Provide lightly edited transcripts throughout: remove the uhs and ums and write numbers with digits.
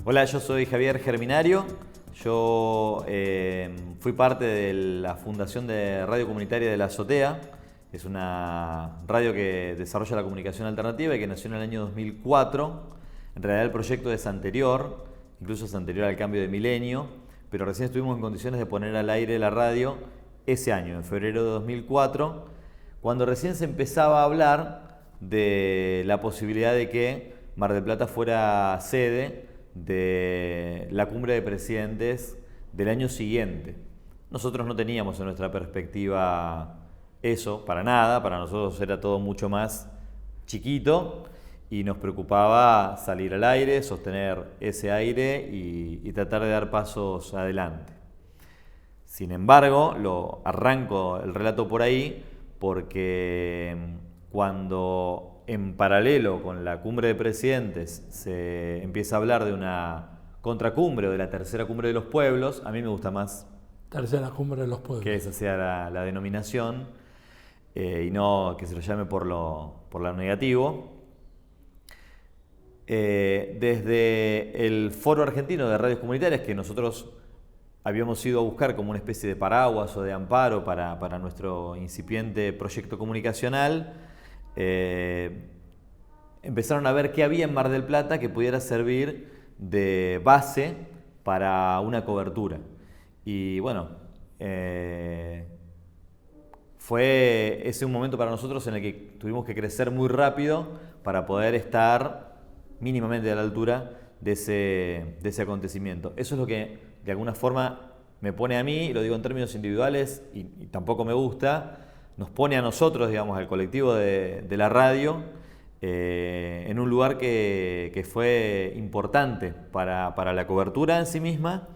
Hola, yo soy Javier Germinario. Yo fui parte de la fundación de Radio Comunitaria de la Azotea. Es una radio que desarrolla la comunicación alternativa y que nació en el año 2004. En realidad el proyecto es anterior, incluso es anterior al cambio de milenio, pero recién estuvimos en condiciones de poner al aire la radio ese año, en febrero de 2004, cuando recién se empezaba a hablar de la posibilidad de que Mar del Plata fuera sede de la cumbre de presidentes del año siguiente. Nosotros no teníamos en nuestra perspectiva eso, para nada, para nosotros era todo mucho más chiquito y nos preocupaba salir al aire, sostener ese aire y tratar de dar pasos adelante. Sin embargo, arranco el relato por ahí porque cuando en paralelo con la cumbre de presidentes se empieza a hablar de una contracumbre o de la tercera cumbre de los pueblos, a mí me gusta más Tercera cumbre de los pueblos. que esa sea la denominación y no que se lo llame por lo negativo. Desde el Foro Argentino de Radios Comunitarias, que nosotros habíamos ido a buscar como una especie de paraguas o de amparo para nuestro incipiente proyecto comunicacional, empezaron a ver qué había en Mar del Plata que pudiera servir de base para una cobertura. Y bueno, fue ese un momento para nosotros en el que tuvimos que crecer muy rápido para poder estar mínimamente a la altura de ese acontecimiento. Eso es lo que de alguna forma me pone a mí, lo digo en términos individuales y tampoco me gusta, nos pone a nosotros, digamos, al colectivo de la radio, en un lugar que fue importante para la cobertura en sí misma,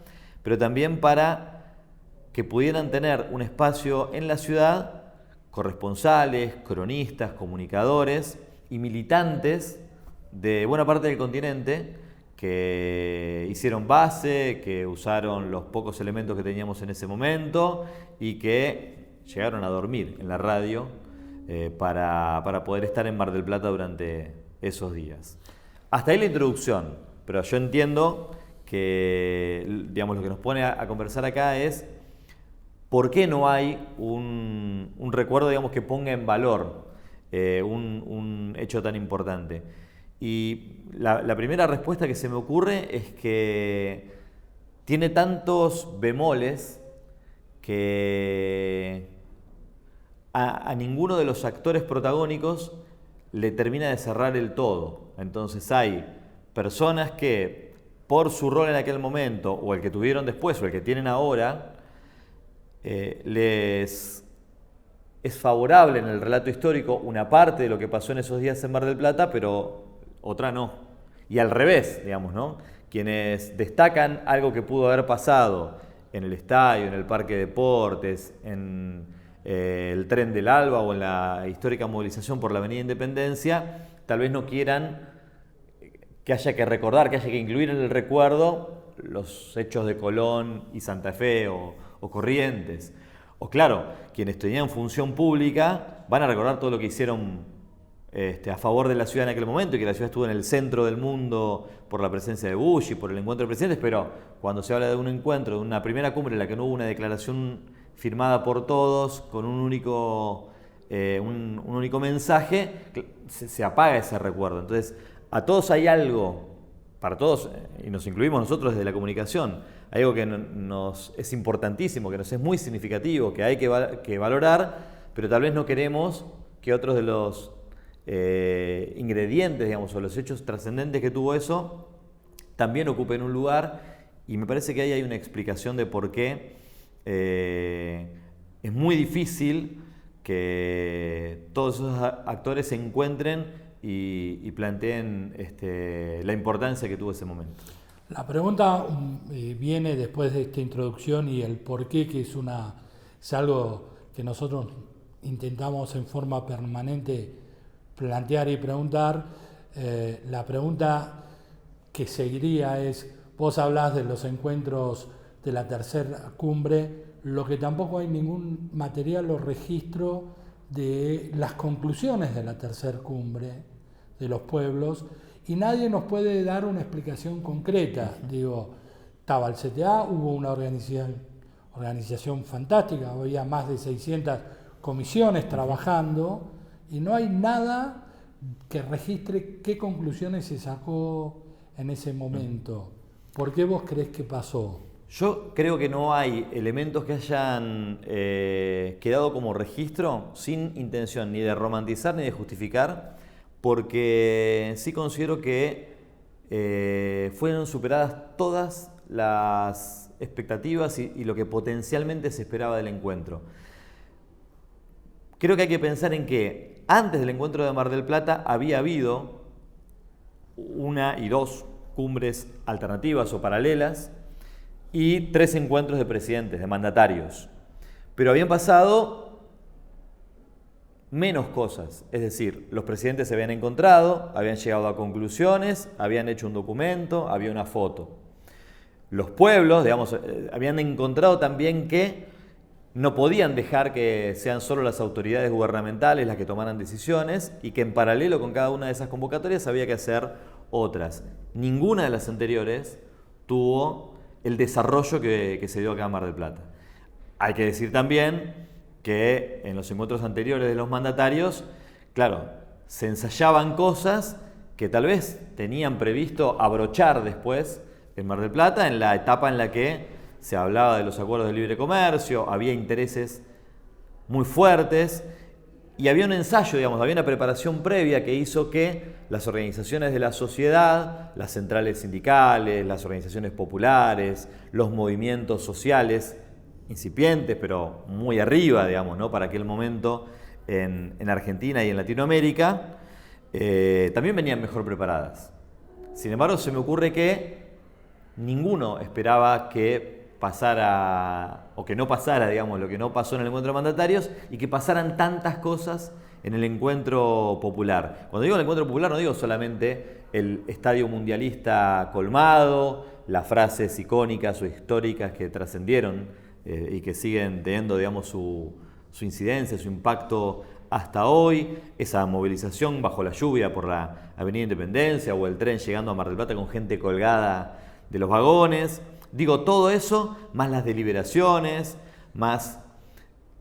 pero también para que pudieran tener un espacio en la ciudad corresponsales, cronistas, comunicadores y militantes de buena parte del continente que hicieron base, que usaron los pocos elementos que teníamos en ese momento y que llegaron a dormir en la radio para poder estar en Mar del Plata durante esos días. Hasta ahí la introducción, pero yo entiendo que, digamos, lo que nos pone a conversar acá es por qué no hay un recuerdo, digamos, que ponga en valor un hecho tan importante. Y la primera respuesta que se me ocurre es que tiene tantos bemoles que a ninguno de los actores protagónicos le termina de cerrar el todo. Entonces hay personas que por su rol en aquel momento, o el que tuvieron después, o el que tienen ahora, les es favorable en el relato histórico una parte de lo que pasó en esos días en Mar del Plata, pero otra no. Y al revés, digamos, ¿no? Quienes destacan algo que pudo haber pasado en el estadio, en el parque de deportes, en el tren del Alba o en la histórica movilización por la Avenida Independencia, tal vez no quieran que haya que recordar, que haya que incluir en el recuerdo los hechos de Colón y Santa Fe o Corrientes. O claro, quienes tenían función pública van a recordar todo lo que hicieron a favor de la ciudad en aquel momento y que la ciudad estuvo en el centro del mundo por la presencia de Bush y por el encuentro de presidentes, pero cuando se habla de un encuentro, de una primera cumbre en la que no hubo una declaración firmada por todos con un único mensaje, se apaga ese recuerdo. Entonces, a todos hay algo, para todos, y nos incluimos nosotros desde la comunicación, hay algo que nos es importantísimo, que nos es muy significativo, que hay que valorar, pero tal vez no queremos que otros de los ingredientes, digamos, o los hechos trascendentes que tuvo eso, también ocupen un lugar, y me parece que ahí hay una explicación de por qué es muy difícil que todos esos actores se encuentren y planteen la importancia que tuvo ese momento. La pregunta viene después de esta introducción y el por qué, que es algo que nosotros intentamos en forma permanente plantear y preguntar. La pregunta que seguiría es, vos hablás de los encuentros de la tercera cumbre, lo que tampoco hay ningún material o registro de las conclusiones de la tercera cumbre, de los pueblos, y nadie nos puede dar una explicación concreta. Digo, estaba el CTA, hubo una organización fantástica, había más de 600 comisiones trabajando, y no hay nada que registre qué conclusiones se sacó en ese momento. ¿Por qué vos creés que pasó? Yo creo que no hay elementos que hayan quedado como registro sin intención ni de romantizar ni de justificar, porque sí considero que fueron superadas todas las expectativas y lo que potencialmente se esperaba del encuentro. Creo que hay que pensar en que antes del encuentro de Mar del Plata había habido una y dos cumbres alternativas o paralelas y 3 encuentros de presidentes, de mandatarios. Pero habían pasado menos cosas, es decir, los presidentes se habían encontrado, habían llegado a conclusiones, habían hecho un documento, había una foto. Los pueblos, digamos, habían encontrado también que no podían dejar que sean solo las autoridades gubernamentales las que tomaran decisiones y que en paralelo con cada una de esas convocatorias había que hacer otras. Ninguna de las anteriores tuvo el desarrollo que se dio acá en Mar del Plata. Hay que decir también que en los encuentros anteriores de los mandatarios, claro, se ensayaban cosas que tal vez tenían previsto abrochar después en Mar del Plata, en la etapa en la que se hablaba de los acuerdos de libre comercio, había intereses muy fuertes y había un ensayo, digamos, había una preparación previa que hizo que las organizaciones de la sociedad, las centrales sindicales, las organizaciones populares, los movimientos sociales, incipientes pero muy arriba, digamos, ¿no? Para aquel momento en Argentina y en Latinoamérica, también venían mejor preparadas. Sin embargo, se me ocurre que ninguno esperaba que pasara, o que no pasara, digamos, lo que no pasó en el encuentro de mandatarios y que pasaran tantas cosas en el encuentro popular. Cuando digo el encuentro popular no digo solamente el estadio mundialista colmado, las frases icónicas o históricas que trascendieron y que siguen teniendo, digamos, su incidencia, su impacto hasta hoy, esa movilización bajo la lluvia por la Avenida Independencia o el tren llegando a Mar del Plata con gente colgada de los vagones. Digo, todo eso, más las deliberaciones, más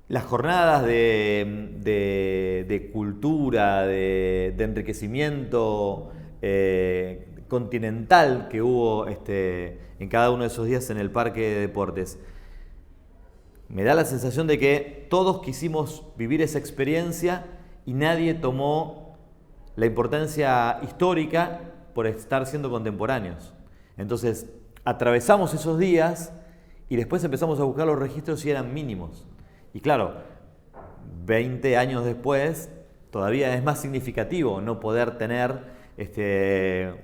las jornadas de cultura, de enriquecimiento continental que hubo en cada uno de esos días en el Parque de Deportes. Me da la sensación de que todos quisimos vivir esa experiencia y nadie tomó la importancia histórica por estar siendo contemporáneos. Entonces, atravesamos esos días y después empezamos a buscar los registros y eran mínimos. Y claro, 20 años después, todavía es más significativo no poder tener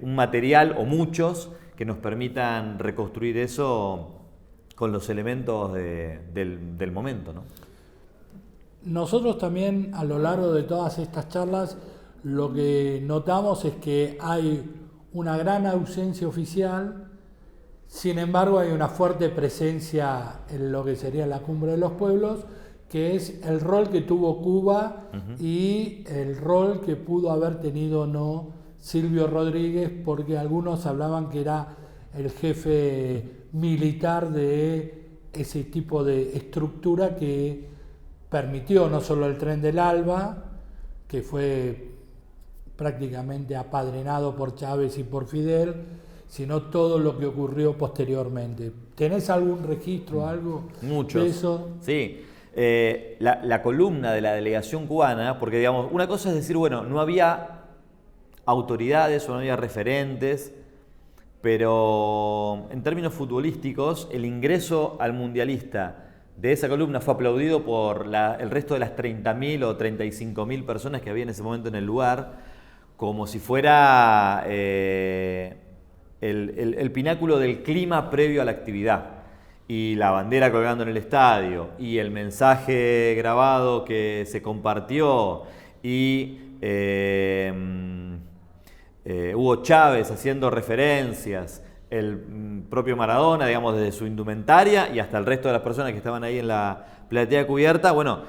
un material o muchos que nos permitan reconstruir eso con los elementos del momento, ¿no? Nosotros también, a lo largo de todas estas charlas, lo que notamos es que hay una gran ausencia oficial. Sin embargo, hay una fuerte presencia en lo que sería la Cumbre de los Pueblos, que es el rol que tuvo Cuba y el rol que pudo haber tenido o no Silvio Rodríguez, porque algunos hablaban que era el jefe militar de ese tipo de estructura que permitió no solo el Tren del Alba, que fue prácticamente apadrinado por Chávez y por Fidel, sino todo lo que ocurrió posteriormente. ¿Tenés algún registro, algo Muchos. de eso? Sí. La columna de la delegación cubana, porque digamos, una cosa es decir, bueno, no había autoridades o no había referentes, pero en términos futbolísticos, el ingreso al mundialista de esa columna fue aplaudido por el resto de las 30.000 o 35.000 personas que había en ese momento en el lugar, como si fuera el pináculo del clima previo a la actividad. Y la bandera colgando en el estadio, y el mensaje grabado que se compartió, y Hugo Chávez haciendo referencias, el propio Maradona, digamos, desde su indumentaria y hasta el resto de las personas que estaban ahí en la platea cubierta, bueno,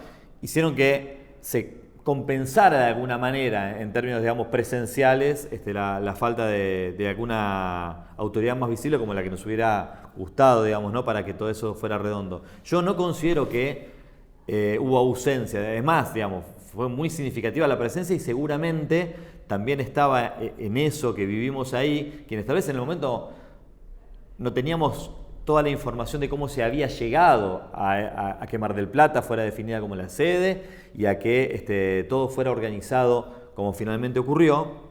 hicieron que se compensara de alguna manera, en términos, digamos, presenciales, la falta de alguna autoridad más visible como la que nos hubiera gustado, digamos, ¿no? Para que todo eso fuera redondo. Yo no considero que hubo ausencia, es más, digamos, fue muy significativa la presencia y seguramente también estaba en eso que vivimos ahí, quienes tal vez en el momento no teníamos toda la información de cómo se había llegado a que Mar del Plata fuera definida como la sede y a que todo fuera organizado como finalmente ocurrió.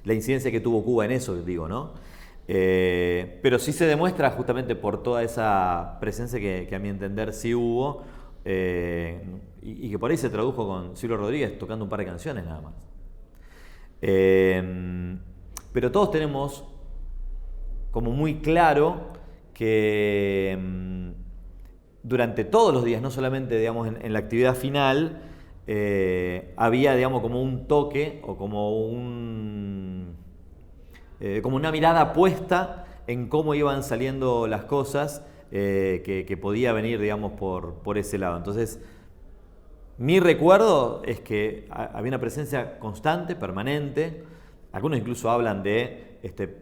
La incidencia que tuvo Cuba en eso, digo, ¿no? Pero sí se demuestra justamente por toda esa presencia que a mi entender sí hubo y que por ahí se tradujo con Silvio Rodríguez tocando un par de canciones nada más. Pero todos tenemos como muy claro que durante todos los días, no solamente digamos, en la actividad final, había digamos, como un toque o como una mirada puesta en cómo iban saliendo las cosas que podía venir digamos, por ese lado. Entonces, mi recuerdo es que había una presencia constante, permanente. Algunos incluso hablan de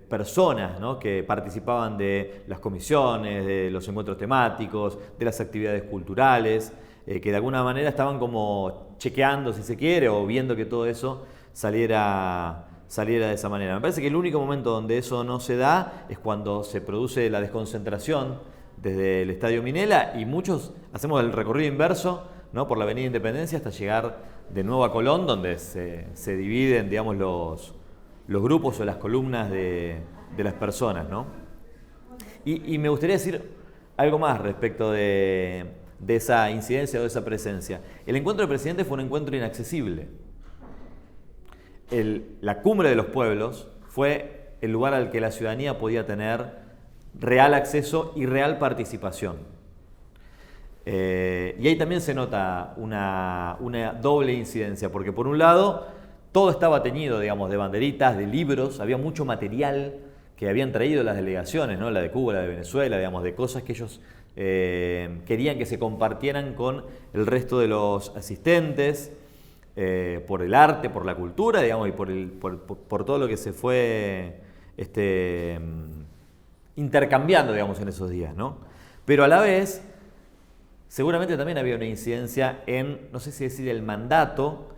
personas, ¿no? Que participaban de las comisiones, de los encuentros temáticos, de las actividades culturales, que de alguna manera estaban como chequeando, si se quiere, o viendo que todo eso saliera de esa manera. Me parece que el único momento donde eso no se da es cuando se produce la desconcentración desde el Estadio Minela y muchos hacemos el recorrido inverso, ¿no? Por la Avenida Independencia hasta llegar de nuevo a Colón, donde se dividen, digamos, los grupos o las columnas de las personas, ¿no? Y me gustaría decir algo más respecto de esa incidencia o de esa presencia. El encuentro del presidente fue un encuentro inaccesible. La cumbre de los pueblos fue el lugar al que la ciudadanía podía tener real acceso y real participación. Y ahí también se nota una doble incidencia, porque por un lado todo estaba teñido, digamos, de banderitas, de libros, había mucho material que habían traído las delegaciones, ¿no? La de Cuba, la de Venezuela, digamos, de cosas que ellos querían que se compartieran con el resto de los asistentes, por el arte, por la cultura, digamos, y por todo lo que se fue intercambiando, digamos, en esos días, ¿no? Pero a la vez, seguramente también había una incidencia en, no sé si decir el mandato,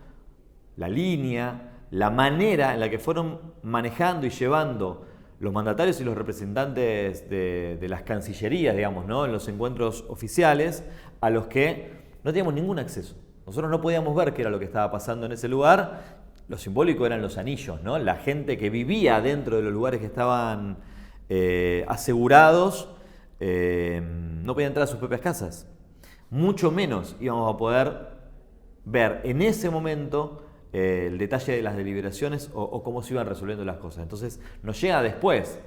la línea, la manera en la que fueron manejando y llevando los mandatarios y los representantes de las cancillerías, digamos, ¿no? En los encuentros oficiales, a los que no teníamos ningún acceso. Nosotros no podíamos ver qué era lo que estaba pasando en ese lugar. Lo simbólico eran los anillos, ¿no? La gente que vivía dentro de los lugares que estaban asegurados no podía entrar a sus propias casas. Mucho menos íbamos a poder ver en ese momento el detalle de las deliberaciones o cómo se iban resolviendo las cosas. Entonces nos llega después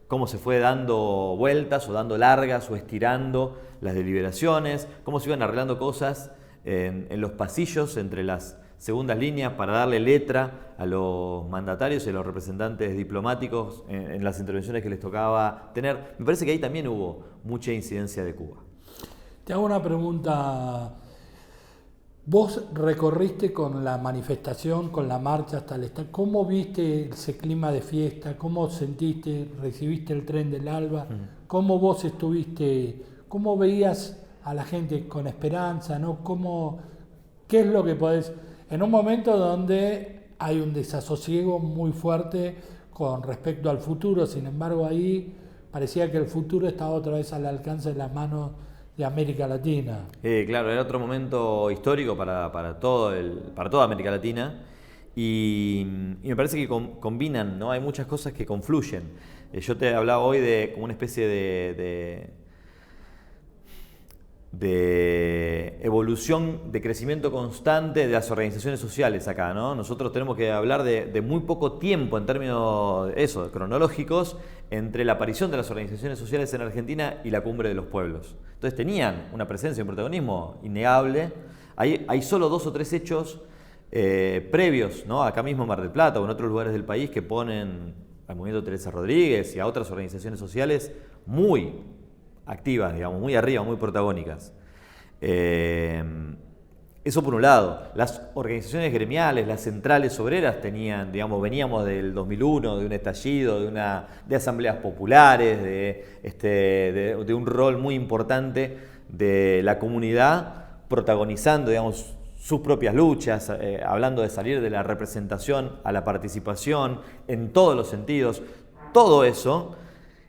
cómo se fue dando vueltas o dando largas o estirando las deliberaciones, cómo se iban arreglando cosas en los pasillos entre las segundas líneas para darle letra a los mandatarios y a los representantes diplomáticos en las intervenciones que les tocaba tener. Me parece que ahí también hubo mucha incidencia de Cuba. Te hago una pregunta. Vos recorriste con la manifestación, con la marcha hasta el estadio. ¿Cómo viste ese clima de fiesta? ¿Cómo sentiste? ¿Recibiste el tren del alba? ¿Cómo vos estuviste? ¿Cómo veías a la gente con esperanza? ¿No? ¿Qué es lo que podés? En un momento donde hay un desasosiego muy fuerte con respecto al futuro, sin embargo ahí parecía que el futuro estaba otra vez al alcance de las manos de América Latina. Claro, era otro momento histórico para toda América Latina y me parece que combinan, ¿no? Hay muchas cosas que confluyen. Yo te hablaba hoy de como una especie de evolución, de crecimiento constante de las organizaciones sociales acá, ¿no? Nosotros tenemos que hablar de muy poco tiempo en términos cronológicos entre la aparición de las organizaciones sociales en Argentina y la cumbre de los pueblos. Entonces tenían una presencia y un protagonismo innegable. Hay solo 2 o 3 hechos previos, ¿no? Acá mismo en Mar del Plata o en otros lugares del país que ponen al movimiento Teresa Rodríguez y a otras organizaciones sociales muy activas, digamos, muy arriba, muy protagónicas. Eso por un lado. Las organizaciones gremiales, las centrales obreras tenían, digamos, veníamos del 2001, de un estallido, de asambleas populares, de un rol muy importante de la comunidad protagonizando, digamos, sus propias luchas, hablando de salir de la representación a la participación en todos los sentidos. Todo eso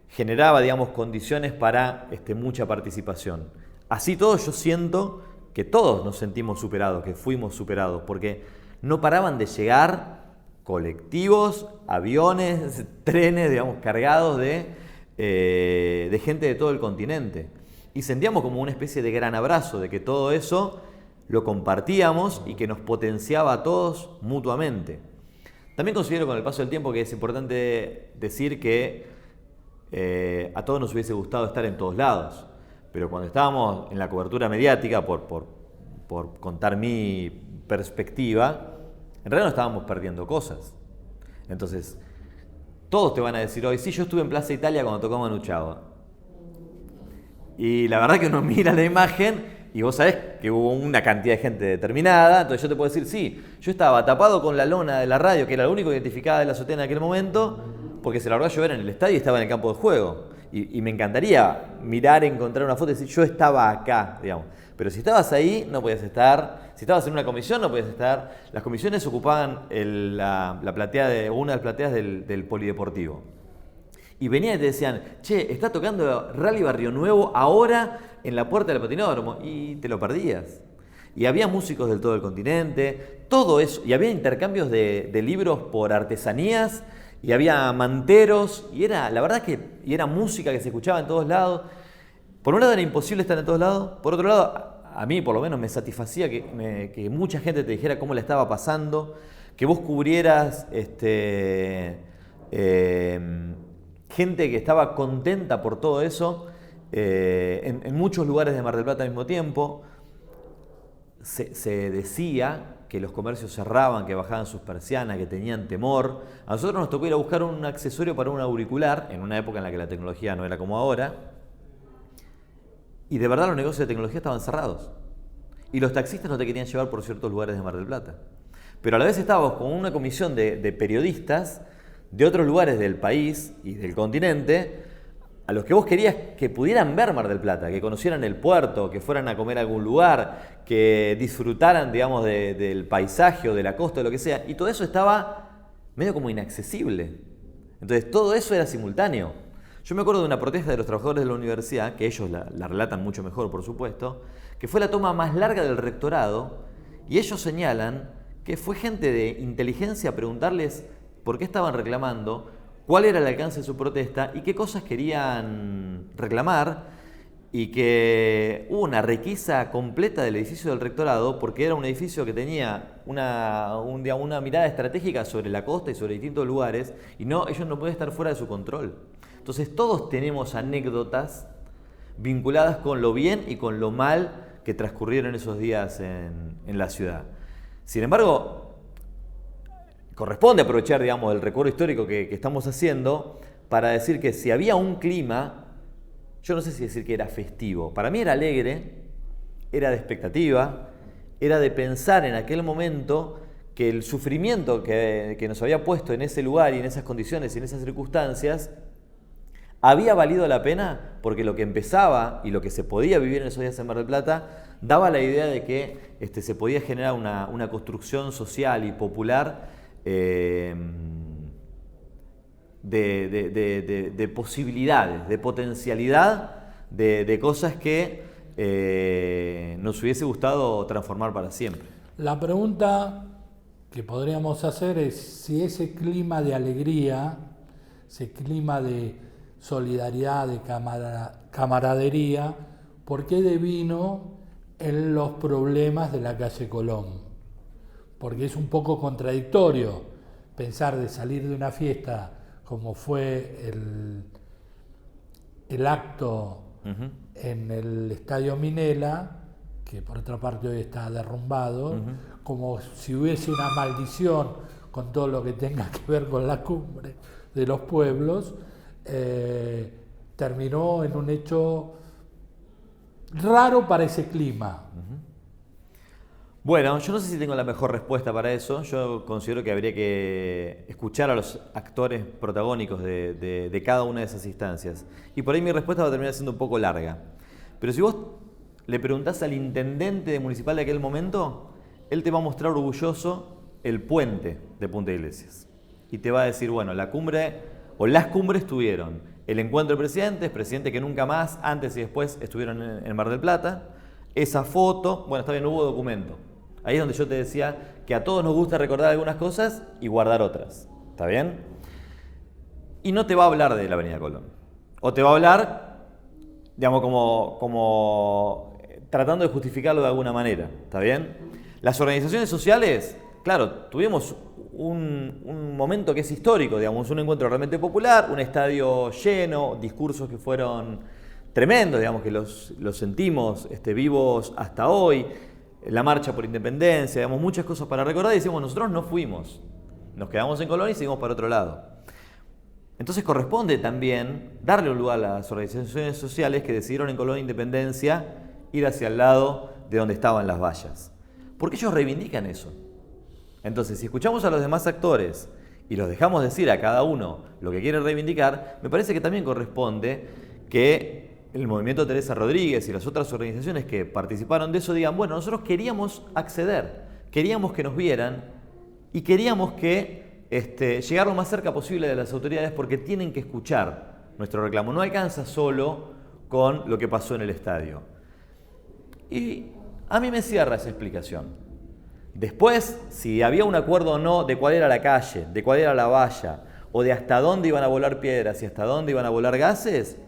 generaba, digamos, condiciones para mucha participación. Así todo, yo siento que todos nos sentimos superados, que fuimos superados, porque no paraban de llegar colectivos, aviones, trenes, digamos, cargados de gente de todo el continente. Y sentíamos como una especie de gran abrazo, de que todo eso lo compartíamos y que nos potenciaba a todos mutuamente. También considero con el paso del tiempo que es importante decir que a todos nos hubiese gustado estar en todos lados. Pero cuando estábamos en la cobertura mediática, por contar mi perspectiva, en realidad no estábamos perdiendo cosas. Entonces, todos te van a decir hoy, sí, yo estuve en Plaza Italia cuando tocó Manu Chao. Y la verdad que uno mira la imagen y vos sabés que hubo una cantidad de gente determinada, entonces yo te puedo decir, sí, yo estaba tapado con la lona de la radio, que era lo único que identificaba de la azotea en aquel momento, porque se largó a llover en el estadio y estaba en el campo de juego. Y me encantaría mirar, encontrar una foto y decir, yo estaba acá, digamos. Pero si estabas ahí, no podías estar. Si estabas en una comisión, no podías estar. Las comisiones ocupaban la platea una de las plateas del polideportivo. Y venían y te decían, che, está tocando Rally Barrio Nuevo ahora en la puerta del patinódromo. Y te lo perdías. Y había músicos del todo el continente, todo eso. Y había intercambios de libros por artesanías. Y había manteros, y era, la verdad que era música que se escuchaba en todos lados. Por un lado era imposible estar en todos lados, por otro lado, a mí por lo menos me satisfacía que mucha gente te dijera cómo la estaba pasando, que vos cubrieras gente que estaba contenta por todo eso, en muchos lugares de Mar del Plata al mismo tiempo. Se decía que los comercios cerraban, que bajaban sus persianas, que tenían temor. A nosotros nos tocó ir a buscar un accesorio para un auricular, en una época en la que la tecnología no era como ahora, y de verdad los negocios de tecnología estaban cerrados. Y los taxistas no te querían llevar por ciertos lugares de Mar del Plata. Pero a la vez estábamos con una comisión de periodistas de otros lugares del país y del continente, a los que vos querías que pudieran ver Mar del Plata, que conocieran el puerto, que fueran a comer a algún lugar, que disfrutaran, digamos, del paisaje o de la costa o lo que sea. Y todo eso estaba medio como inaccesible. Entonces todo eso era simultáneo. Yo me acuerdo de una protesta de los trabajadores de la universidad, que ellos la relatan mucho mejor, por supuesto, que fue la toma más larga del rectorado, y ellos señalan que fue gente de inteligencia a preguntarles por qué estaban reclamando, cuál era el alcance de su protesta y qué cosas querían reclamar, y que hubo una requisa completa del edificio del rectorado porque era un edificio que tenía una mirada estratégica sobre la costa y sobre distintos lugares, y ellos no pueden estar fuera de su control. Entonces todos tenemos anécdotas vinculadas con lo bien y con lo mal que transcurrieron esos días en la ciudad. Sin embargo, corresponde aprovechar, digamos, el recuerdo histórico que estamos haciendo para decir que si había un clima, yo no sé si decir que era festivo, para mí era alegre, era de expectativa, era de pensar en aquel momento que el sufrimiento que nos había puesto en ese lugar y en esas condiciones y en esas circunstancias había valido la pena, porque lo que empezaba y lo que se podía vivir en esos días en Mar del Plata daba la idea de que se podía generar una construcción social y popular de posibilidades, de potencialidad, de cosas que nos hubiese gustado transformar para siempre. La pregunta que podríamos hacer es si ese clima de alegría, ese clima de solidaridad, de camaradería, ¿por qué devino en los problemas de la calle Colón? Porque es un poco contradictorio pensar de salir de una fiesta como fue el acto en el Estadio Minela, que por otra parte hoy está derrumbado, como si hubiese una maldición con todo lo que tenga que ver con la cumbre de los pueblos, terminó en un hecho raro para ese clima. Bueno, yo no sé si tengo la mejor respuesta para eso. Yo considero que habría que escuchar a los actores protagónicos de cada una de esas instancias. Y por ahí mi respuesta va a terminar siendo un poco larga. Pero si vos le preguntás al intendente municipal de aquel momento, él te va a mostrar orgulloso el puente de Punta Iglesias. Y te va a decir, bueno, la cumbre o las cumbres tuvieron el encuentro de presidentes que nunca más, antes y después, estuvieron en Mar del Plata. Esa foto, bueno, está bien, no hubo documento. Ahí es donde yo te decía que a todos nos gusta recordar algunas cosas y guardar otras. ¿Está bien? Y no te va a hablar de la Avenida Colón. O te va a hablar, digamos, como tratando de justificarlo de alguna manera. ¿Está bien? Las organizaciones sociales, claro, tuvimos un momento que es histórico, digamos, un encuentro realmente popular, un estadio lleno, discursos que fueron tremendos, digamos, que los sentimos vivos hasta hoy. La marcha por independencia, digamos, muchas cosas para recordar y decimos, nosotros no fuimos, nos quedamos en Colón y seguimos para otro lado. Entonces corresponde también darle un lugar a las organizaciones sociales que decidieron en Colón Independencia ir hacia el lado de donde estaban las vallas. Porque ellos reivindican eso. Entonces, si escuchamos a los demás actores y los dejamos decir a cada uno lo que quiere reivindicar, me parece que también corresponde que el movimiento Teresa Rodríguez y las otras organizaciones que participaron de eso digan, bueno, nosotros queríamos acceder, queríamos que nos vieran y queríamos que llegar lo más cerca posible de las autoridades porque tienen que escuchar nuestro reclamo. No alcanza solo con lo que pasó en el estadio. Y a mí me cierra esa explicación. Después, si había un acuerdo o no de cuál era la calle, de cuál era la valla, o de hasta dónde iban a volar piedras y hasta dónde iban a volar gases,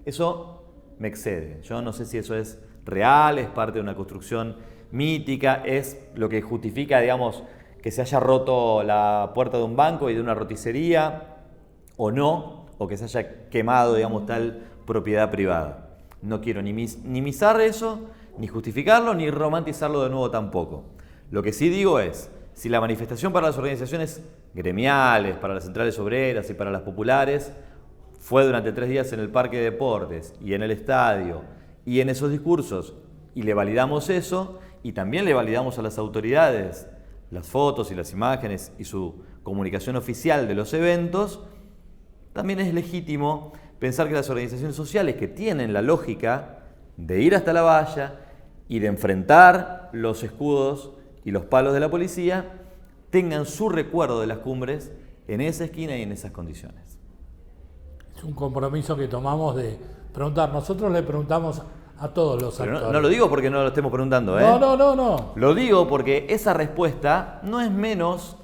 eso me excede. Yo no sé si eso es real, es parte de una construcción mítica, es lo que justifica, digamos, que se haya roto la puerta de un banco y de una roticería, o no, o que se haya quemado, digamos, tal propiedad privada. No quiero ni minimizar eso, ni justificarlo, ni romantizarlo de nuevo tampoco. Lo que sí digo es, si la manifestación para las organizaciones gremiales, para las centrales obreras y para las populares, fue durante 3 días en el Parque de Deportes y en el estadio y en esos discursos y le validamos eso y también le validamos a las autoridades las fotos y las imágenes y su comunicación oficial de los eventos, también es legítimo pensar que las organizaciones sociales que tienen la lógica de ir hasta la valla y de enfrentar los escudos y los palos de la policía tengan su recuerdo de las cumbres en esa esquina y en esas condiciones. Es un compromiso que tomamos de preguntar. Nosotros le preguntamos a todos los actores. No lo digo porque no lo estemos preguntando, ¿eh? No. Lo digo porque esa respuesta no es menos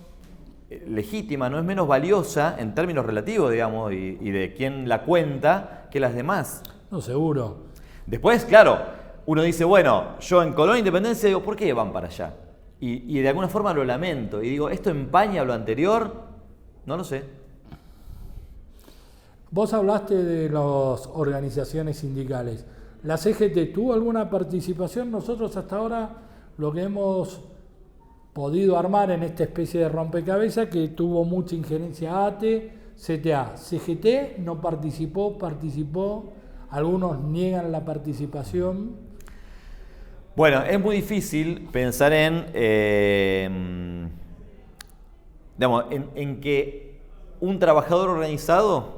legítima, no es menos valiosa en términos relativos, digamos, y de quién la cuenta que las demás. No, seguro. Después, claro, uno dice, bueno, yo en Colón Independencia digo, ¿por qué van para allá? Y de alguna forma lo lamento. Y digo, ¿esto empaña lo anterior? No lo sé. Vos hablaste de las organizaciones sindicales. ¿La CGT tuvo alguna participación? Nosotros hasta ahora lo que hemos podido armar en esta especie de rompecabezas que tuvo mucha injerencia ATE, CTA. CGT no participó, algunos niegan la participación. Bueno, es muy difícil pensar en que un trabajador organizado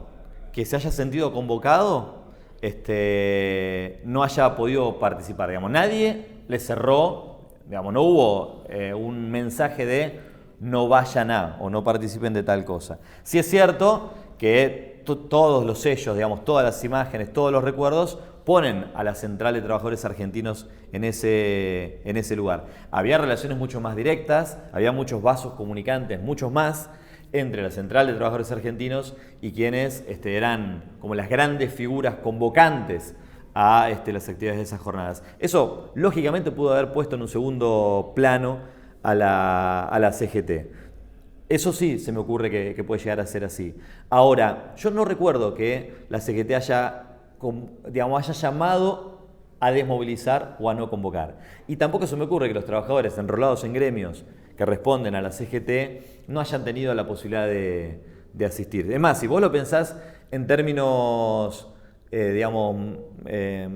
que se haya sentido convocado no haya podido participar. Digamos, nadie le cerró, digamos, no hubo un mensaje de no vayan o no participen de tal cosa. Sí es cierto que todos los sellos, digamos, todas las imágenes, todos los recuerdos ponen a la Central de Trabajadores Argentinos en ese lugar. Había relaciones mucho más directas, había muchos vasos comunicantes, muchos más, entre la Central de Trabajadores Argentinos y quienes eran como las grandes figuras convocantes a las actividades de esas jornadas. Eso, lógicamente, pudo haber puesto en un segundo plano a la CGT. Eso sí, se me ocurre que puede llegar a ser así. Ahora, yo no recuerdo que la CGT haya llamado a desmovilizar o a no convocar. Y tampoco se me ocurre que los trabajadores enrolados en gremios que responden a la CGT no hayan tenido la posibilidad de asistir. Además, si vos lo pensás en términos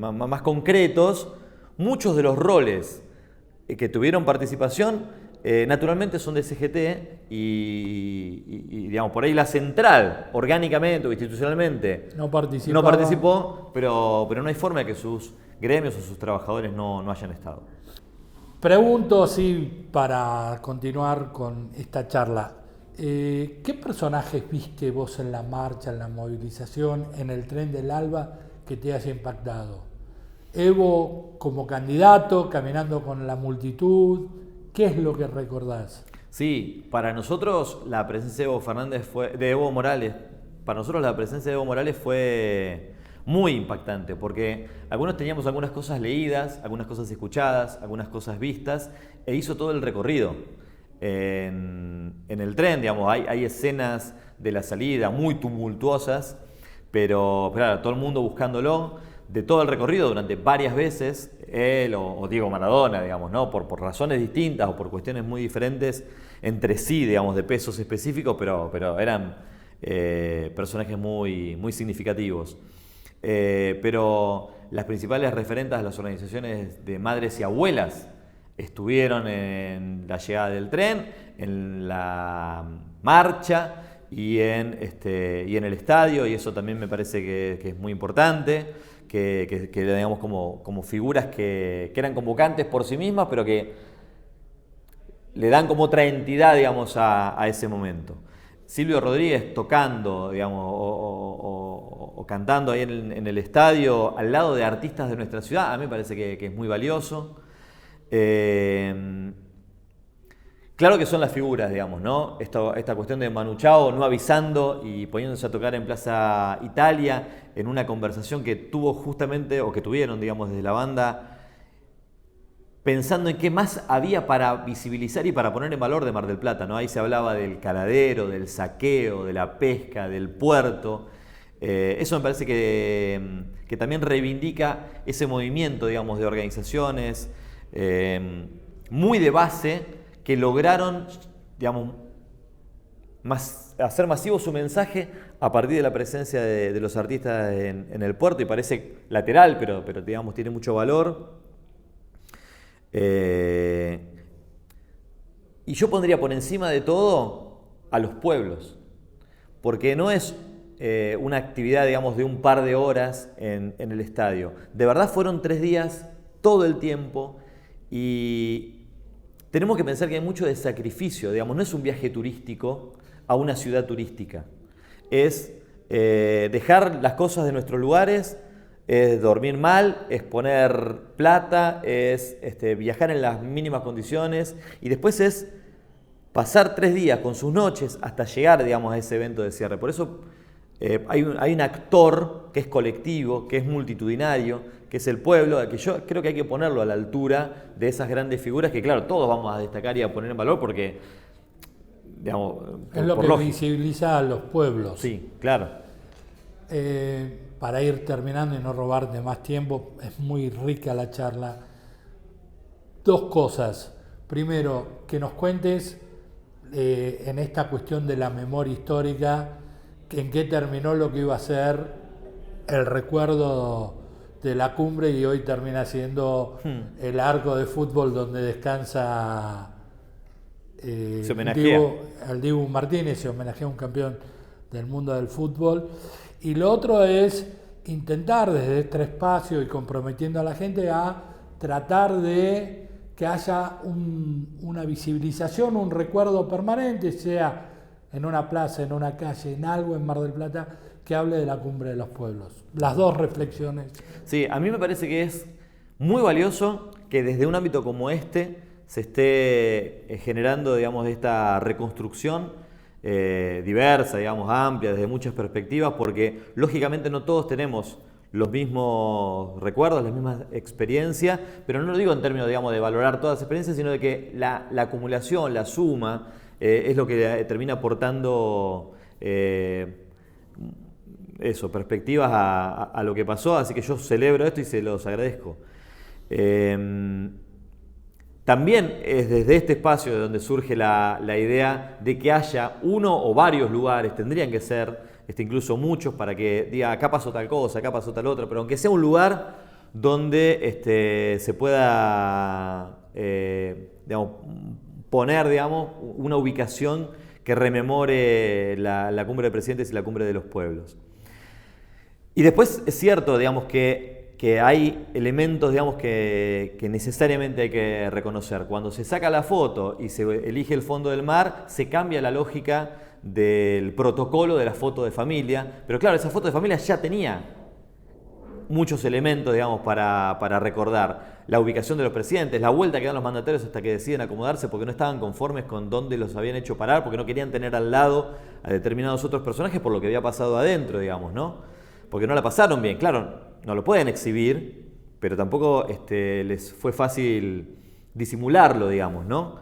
más concretos, muchos de los roles que tuvieron participación, naturalmente son de CGT y, digamos, por ahí la central, orgánicamente o institucionalmente, no participó, pero no hay forma de que sus gremios o sus trabajadores no hayan estado. Pregunto, así para continuar con esta charla, ¿qué personajes viste vos en la marcha, en la movilización, en el Tren del Alba que te haya impactado? Evo como candidato, caminando con la multitud, ¿qué es lo que recordás? Sí, para nosotros la presencia de Evo Morales, para nosotros la presencia de Evo Morales fue muy impactante, porque algunos teníamos algunas cosas leídas, algunas cosas escuchadas, algunas cosas vistas, e hizo todo el recorrido. En el tren, digamos, hay escenas de la salida muy tumultuosas, pero claro, todo el mundo buscándolo, de todo el recorrido durante varias veces, él o Diego Maradona, digamos, ¿no? Por razones distintas o por cuestiones muy diferentes entre sí, digamos, de pesos específicos, pero eran personajes muy significativos. Pero las principales referentes de las organizaciones de madres y abuelas estuvieron en la llegada del tren, en la marcha y en el estadio, y eso también me parece que es muy importante, que digamos como figuras que eran convocantes por sí mismas, pero que le dan como otra entidad, digamos, a ese momento. Silvio Rodríguez tocando, digamos, o cantando ahí en el estadio, al lado de artistas de nuestra ciudad, a mí me parece que es muy valioso. Claro que son las figuras, digamos, ¿no? Esta cuestión de Manu Chao no avisando y poniéndose a tocar en Plaza Italia, en una conversación que tuvo justamente, o que tuvieron, digamos, desde la banda, pensando en qué más había para visibilizar y para poner en valor de Mar del Plata, ¿no? Ahí se hablaba del caladero, del saqueo, de la pesca, del puerto. Eso me parece que también reivindica ese movimiento, digamos, de organizaciones muy de base que lograron, digamos, hacer masivo su mensaje a partir de la presencia de los artistas en el puerto, y parece lateral, pero digamos, tiene mucho valor. Y yo pondría por encima de todo a los pueblos, porque no es una actividad, digamos, de un par de horas en el estadio. De verdad fueron 3 días, todo el tiempo, y tenemos que pensar que hay mucho de sacrificio, digamos, no es un viaje turístico a una ciudad turística, es dejar las cosas de nuestros lugares, es dormir mal, es poner plata, es viajar en las mínimas condiciones, y después es pasar 3 días con sus noches hasta llegar, digamos, a ese evento de cierre. Por eso hay un actor que es colectivo, que es multitudinario, que es el pueblo, que yo creo que hay que ponerlo a la altura de esas grandes figuras que, claro, todos vamos a destacar y a poner en valor porque, digamos, es lo que visibiliza a los pueblos. Sí, claro. Para ir terminando y no robarte más tiempo, es muy rica la charla. 2 cosas. Primero, que nos cuentes en esta cuestión de la memoria histórica, en qué terminó lo que iba a ser el recuerdo de la cumbre y hoy termina siendo el arco de fútbol donde descansa al Dibu Martínez, se homenajea a un campeón del mundo del fútbol. Y lo otro es intentar desde este espacio y comprometiendo a la gente a tratar de que haya una visibilización, un recuerdo permanente, sea en una plaza, en una calle, en algo en Mar del Plata, que hable de la cumbre de los pueblos. Las 2 reflexiones. Sí, a mí me parece que es muy valioso que desde un ámbito como este se esté generando, digamos, esta reconstrucción diversa, digamos, amplia, desde muchas perspectivas, porque lógicamente no todos tenemos los mismos recuerdos, las mismas experiencias, pero no lo digo en términos, digamos, de valorar todas las experiencias, sino de que la acumulación, la suma, es lo que termina aportando perspectivas a lo que pasó, así que yo celebro esto y se los agradezco. También es desde este espacio de donde surge la idea de que haya uno o varios lugares, tendrían que ser incluso muchos, para que diga acá pasó tal cosa, acá pasó tal otra, pero aunque sea un lugar donde se pueda digamos, poner, digamos, una ubicación que rememore la cumbre de presidentes y la cumbre de los pueblos. Y después es cierto, digamos, que hay elementos, digamos, que necesariamente hay que reconocer. Cuando se saca la foto y se elige el fondo del mar, se cambia la lógica del protocolo de la foto de familia. Pero claro, esa foto de familia ya tenía muchos elementos, digamos, para recordar. La ubicación de los presidentes, la vuelta que dan los mandatarios hasta que deciden acomodarse porque no estaban conformes con dónde los habían hecho parar, porque no querían tener al lado a determinados otros personajes por lo que había pasado adentro, digamos, ¿no? Porque no la pasaron bien. Claro, no lo pueden exhibir, pero tampoco les fue fácil disimularlo, digamos, ¿no?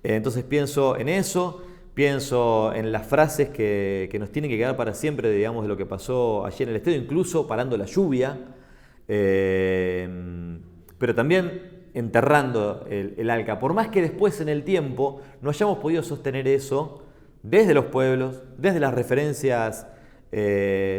Entonces pienso en eso, pienso en las frases que nos tienen que quedar para siempre, digamos, de lo que pasó ayer en el estadio, incluso parando la lluvia, pero también enterrando el ALCA. Por más que después en el tiempo no hayamos podido sostener eso desde los pueblos, desde las referencias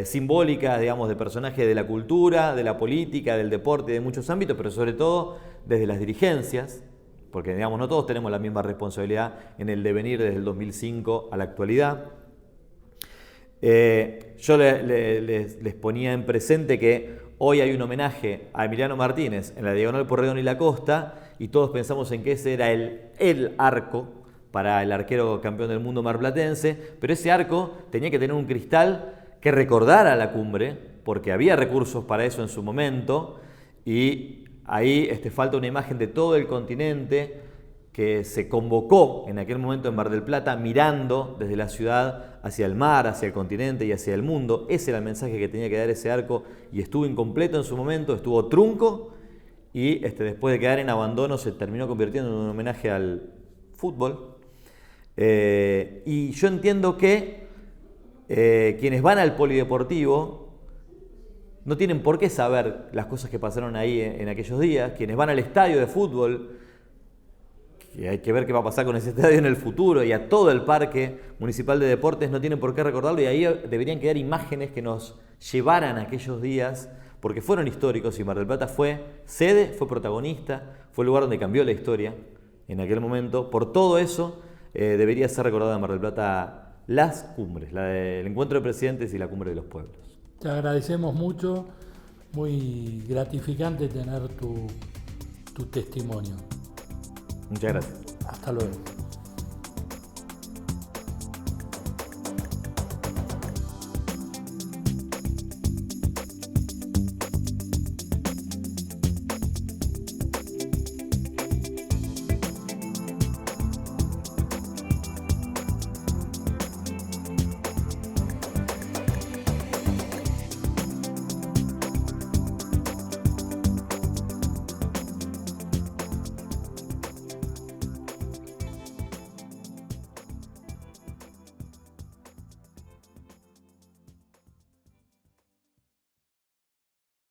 simbólicas, digamos, de personajes de la cultura, de la política, del deporte, de muchos ámbitos, pero sobre todo desde las dirigencias, porque, digamos, no todos tenemos la misma responsabilidad en el devenir desde el 2005 a la actualidad. Yo les ponía en presente que hoy hay un homenaje a Emiliano Martínez en la diagonal Porredón y la Costa, y todos pensamos en que ese era el arco para el arquero campeón del mundo marplatense, pero ese arco tenía que tener un cristal que recordara la cumbre, porque había recursos para eso en su momento, y ahí falta una imagen de todo el continente que se convocó en aquel momento en Mar del Plata, mirando desde la ciudad hacia el mar, hacia el continente y hacia el mundo. Ese era el mensaje que tenía que dar ese arco, y estuvo incompleto en su momento, estuvo trunco, y después de quedar en abandono se terminó convirtiendo en un homenaje al fútbol. Y yo entiendo que quienes van al polideportivo no tienen por qué saber las cosas que pasaron ahí en aquellos días. Quienes van al estadio de fútbol, que hay que ver qué va a pasar con ese estadio en el futuro, y a todo el parque municipal de deportes, no tienen por qué recordarlo, y ahí deberían quedar imágenes que nos llevaran a aquellos días, porque fueron históricos, y Mar del Plata fue sede, fue protagonista, fue el lugar donde cambió la historia en aquel momento. Por todo eso debería ser recordada en Mar del Plata las cumbres, la del encuentro de presidentes y la cumbre de los pueblos. Te agradecemos mucho, muy gratificante tener tu testimonio. Muchas gracias. Hasta luego.